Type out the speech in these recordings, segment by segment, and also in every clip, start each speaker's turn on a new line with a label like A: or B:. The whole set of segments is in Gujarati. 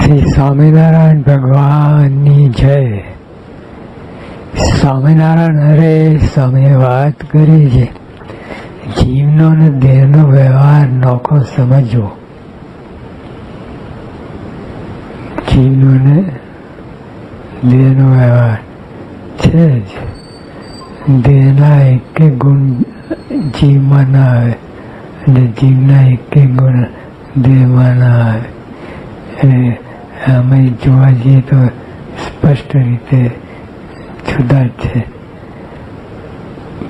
A: શ્રી સ્વામિનારાયણ ભગવાનની જય. સ્વામિનારાયણ હરે સ્વામીએ વાત કરી છે, જીવનો અને દેહનો વ્યવહાર નોખો સમજવો. જીવનો અને દેહનો વ્યવહાર છે જ. દેહના એક ગુણ જીવમાં ના આવે અને જીવના એક ગુણ દેહમાં ના આવે. અમે જોવા જઈએ તો સ્પષ્ટ રીતે જુદા જ છે.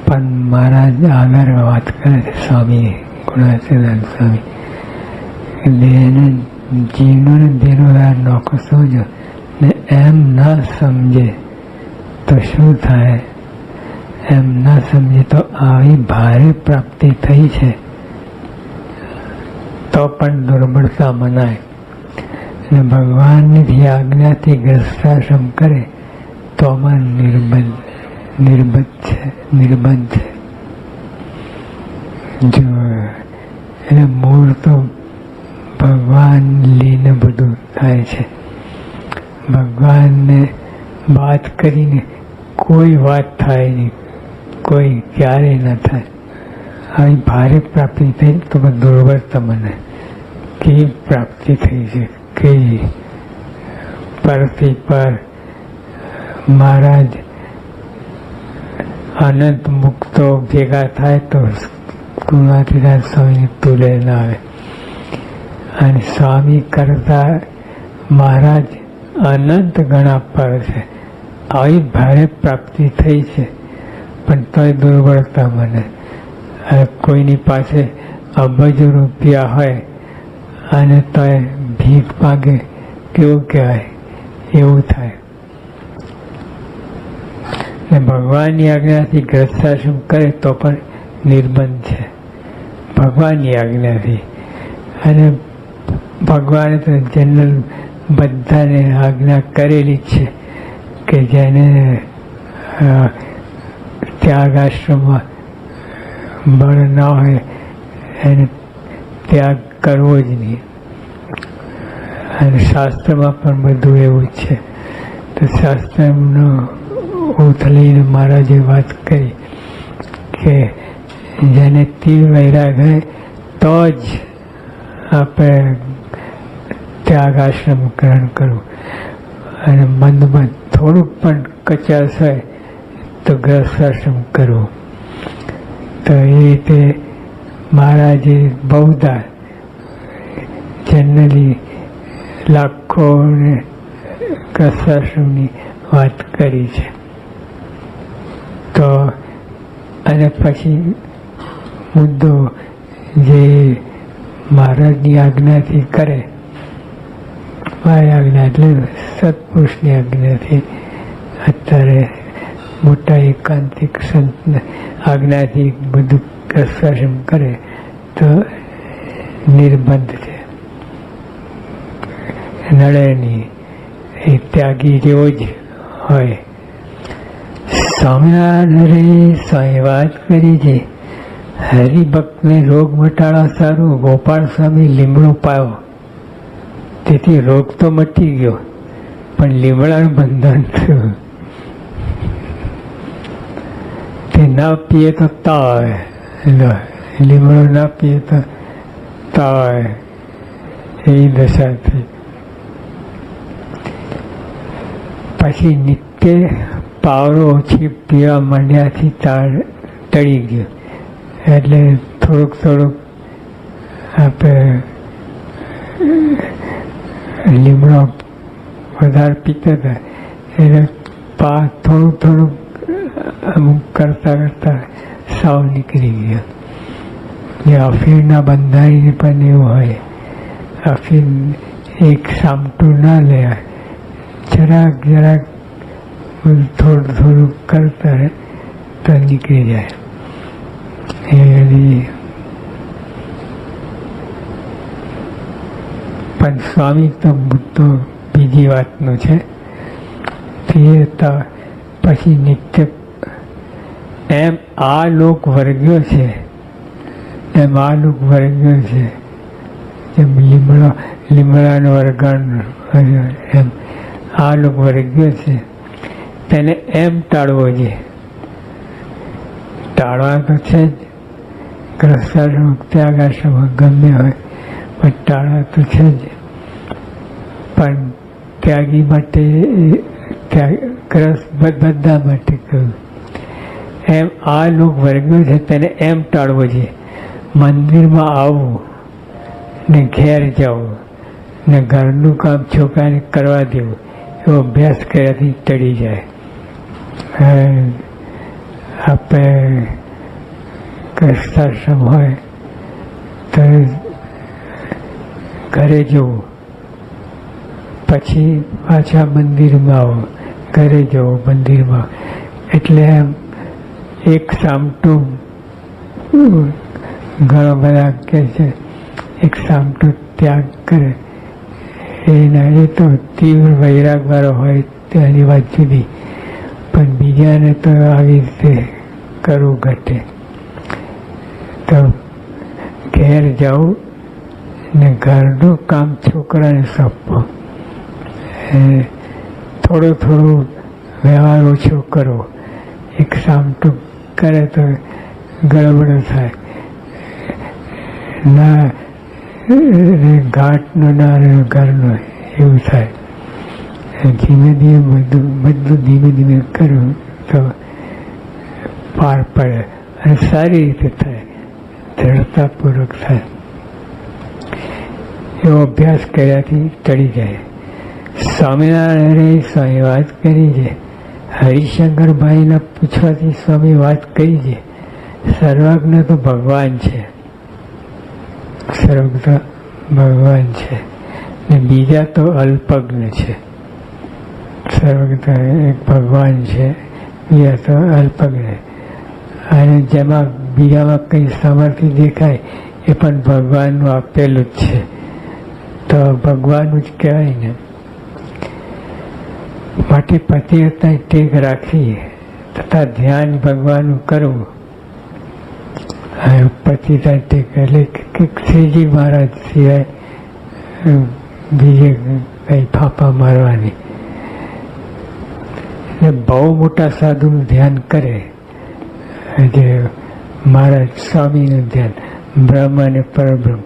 A: પણ મહારાજ આગળ વાત કરે છે, સ્વામી ગુણાતીતાનંદ સ્વામી, દેહને જીવનો ને દેહનો વ્યવહાર નોખો સમજો ને એમ ના સમજે તો શું થાય? એમ ના સમજે તો આવી ભારે પ્રાપ્તિ થઈ છે તો પણ દુર્બળતા મનાય. અને ભગવાનની આજ્ઞાથી ગ્રસ્તાશ્રમ કરે તો પણ નિર્બંધ છે. જો એટલે મૂળ તો ભગવાન લઈને બધું થાય છે. ભગવાનને વાત કરીને કોઈ વાત થાય નહીં, કોઈ ક્યારેય ન થાય. આવી ભારે પ્રાપ્તિ થઈ તો પણ દુર્બળતા મને કેવી પ્રાપ્તિ થઈ છે કે પરથી પર મહારાજ અનંત મુક્તો ભેગા થાય તો ગુણાતીતાનંદ સ્વામીની તુલે ના આવે. અને સ્વામી કરતા મહારાજ અનંત ગણા પર છે. આવી ભારે પ્રાપ્તિ થઈ છે પણ તોય દુર્બળતા મને. કોઈની પાસે અબજો રૂપિયા હોય અને તોય ભીખ માગે, કેવું કહેવાય? એવું થાય. ને ભગવાનની આજ્ઞાથી ગ્રસ્તાશ્રમ કરે તો પણ નિર્બંધ છે, ભગવાનની આજ્ઞાથી. અને ભગવાને તો જનરલ બધાને આજ્ઞા કરેલી જ છે કે જેને ત્યાગ આશ્રમમાં બળ ના હોય એને ત્યાગ કરવો જ નહીં. અને શાસ્ત્રમાં પણ બધું એવું જ છે. તો શાસ્ત્રનો ઉથલીને મહારાજે વાત કરી કે જેને તીવ્ર વૈરાગ હોય તો જ આપણે ત્યાગ આશ્રમ ગ્રહણ કરવું. અને મનમાં થોડુંક પણ કચાશ હોય તો ગ્રસ્તાશ્રમ કરવું. તો એ રીતે મહારાજે બહુધા જનરલી લાખો ગ્રસ્તાશ્રમની વાત કરી છે. તો અને પછી મુદ્દો જે મહારાજની આજ્ઞાથી કરે, મારી આજ્ઞા એટલે સત્પુરુષની આજ્ઞાથી, અત્યારે મોટા એકાંતિક સંત આજ્ઞાથી બધું ગ્રસ્તાશ્રમ કરે તો નિર્બંધ છે, નડે નહીં. એ ત્યાગી જેવો જ હોય. સ્વામિનારાયણ સ્વામી વાત કરી છે, હરિભક્તને રોગ મટાડવા સારું ગોપાલ સ્વામી લીમડો પાયો, તેથી રોગ તો મટી ગયો પણ લીમડાનું બંધન થયું. તે ના પીએ તો તાવ આવે, લીમડો ના પીએ તો તાવ આવે, એવી દશા થઈ. પછી નિત્ય પાવરો ઓછી પીવા માંડ્યાથી ટળી ગયો. એટલે થોડુંક આપણે લીમડો વધારે પીતા હતા એટલે થોડુંક અમુક કરતા સાવ નીકળી ગયો. જે અફીણના બંધાઈને પણ એવું હોય, અફીણ એક સામટું ના લે, જરાક થોડું કરતા તો નીકળી જાય. પણ સ્વામી તો મુદ્દો બીજી વાતનો છે. પછી નિત્ય એમ આ લોક વર્ગ્યો છે, એમ આ લોક વર્ગ્યો છે. જેમ લીમડાનો એમ આ લોક વર્ગ્યો છે તેને એમ ટાળવો જોઈએ. ટાળવા તો છે જ, ગ્રસ્તાશ્રમ ત્યાગાશ્રમ ગમે હોય પણ ટાળવા તો છે જ. પણ ત્યાગી માટે ગ્રસ્ત બધા માટે કહ્યું. એમ આ લોક વર્ગ્યો છે તેને એમ ટાળવો જોઈએ. મંદિરમાં આવવું ને ઘેર જવું ને ઘરનું કામ છોકરાને કરવા દેવું એવો અભ્યાસ કર્યાથી ટળી જાય. આપણે ગ્રસ્તાશ્રમ હોય તો ઘરે જવું, પછી પાછા મંદિરમાં આવો, ઘરે જવું મંદિરમાં, એટલે એમ એક સામટું ઘણા બધા કહે છે એક સામટું ત્યાગ કરે એના એ તો તીવ્ર વૈરાગવાળો હોય તેની વાત જુદી, પણ બીજાને તો આવી રીતે કરવું ઘટે. તો ઘેર જાઉં ને ઘરનું કામ છોકરાને સોંપવો, થોડું વ્યવહાર ઓછો કરવો. એક સામટું કરે તો ગડબડ થાય ના, ઘાટનો ના ઘરનો એવું થાય. ધીમે ધીમે બધું ધીમે ધીમે કરવું તો પાર પડે અને સારી રીતે થાય, દ્રઢતાપૂર્વક થાય. એવો અભ્યાસ કર્યાથી ટળી જાય. સ્વામિનારાયણે સ્વામી વાત કરી છે, હરિશંકરભાઈના પૂછવાથી સ્વામી વાત કરી છે, સર્વજ્ઞ તો ભગવાન છે, સર્વજ્ઞ ભગવાન છે ને બીજા તો અલ્પજ્ઞ છે. સર્વજ્ઞ એક ભગવાન છે, બીજા તો અલ્પજ્ઞ. અને જેમાં બીજામાં કંઈ સામર્થ્ય દેખાય એ પણ ભગવાનનું આપેલું જ છે, તો ભગવાનનું જ કહેવાય ને. માટે પતિવ્રતાની ટેક રાખી તથા ધ્યાન ભગવાનનું કરવું. પતિવ્રતાની ટેક એટલે શ્રીજી મહારાજ સિવાય બીજે કંઈ ફાંફા મારવાની. બહુ મોટા સાધુનું ધ્યાન કરે, જે મહારાજ સ્વામીનું ધ્યાન, બ્રહ્મ અને પરબ્રહ્મ.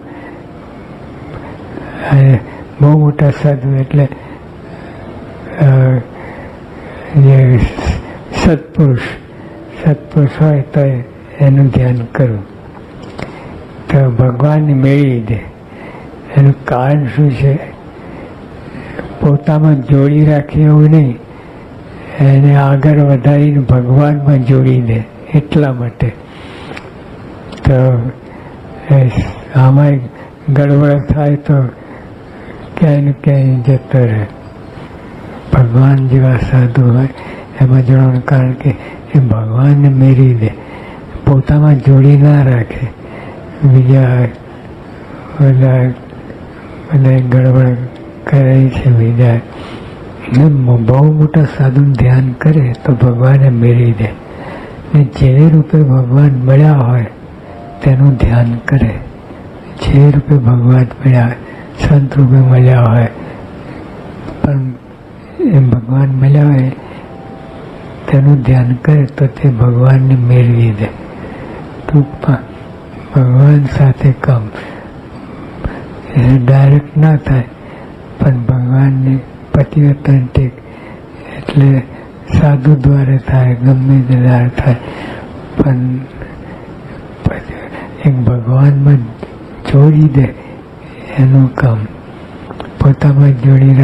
A: અને બહુ મોટા સાધુ એટલે જે સત્પુરુષ હોય તો એનું ધ્યાન કરવું તો ભગવાનને મેળવી દે. એનું કારણ શું છે? પોતામાં જોડી રાખે એવું નહીં, એને આગળ વધારીને ભગવાનમાં જોડી દે એટલા માટે. તો આમાં ગડબડ થાય તો ક્યાંય ને ક્યાંય જતો રહે. ભગવાન જેવા સાધુ હોય એમાં જોડવાનું, કારણ કે એ ભગવાનને મેળવી દે, પોતામાં જોડી ના રાખે. બીજા બધા ગડબડ કરે છે બીજા. બહુ મોટા સાધુનું ધ્યાન કરે તો ભગવાનને મેળવી દે. ને જે રૂપે ભગવાન મળ્યા હોય તેનું ધ્યાન કરે. જે રૂપે ભગવાન મળ્યા, સંત રૂપે મળ્યા હોય, પણ એ ભગવાન મળ્યા હોય તેનું ધ્યાન કરે તો તે ભગવાનને મેળવી દે. ટૂંકમાં ભગવાન સાથે કામ ડાયરેક્ટ ના થાય, પણ ભગવાનને પતિવ્રતાની ટેક એટલે સાધુ દ્વારા થાય, ગમે તે દ્વારા થાય, પણ એક ભગવાનમાં જોડી દે એનું કામ. પોતામાં જોડી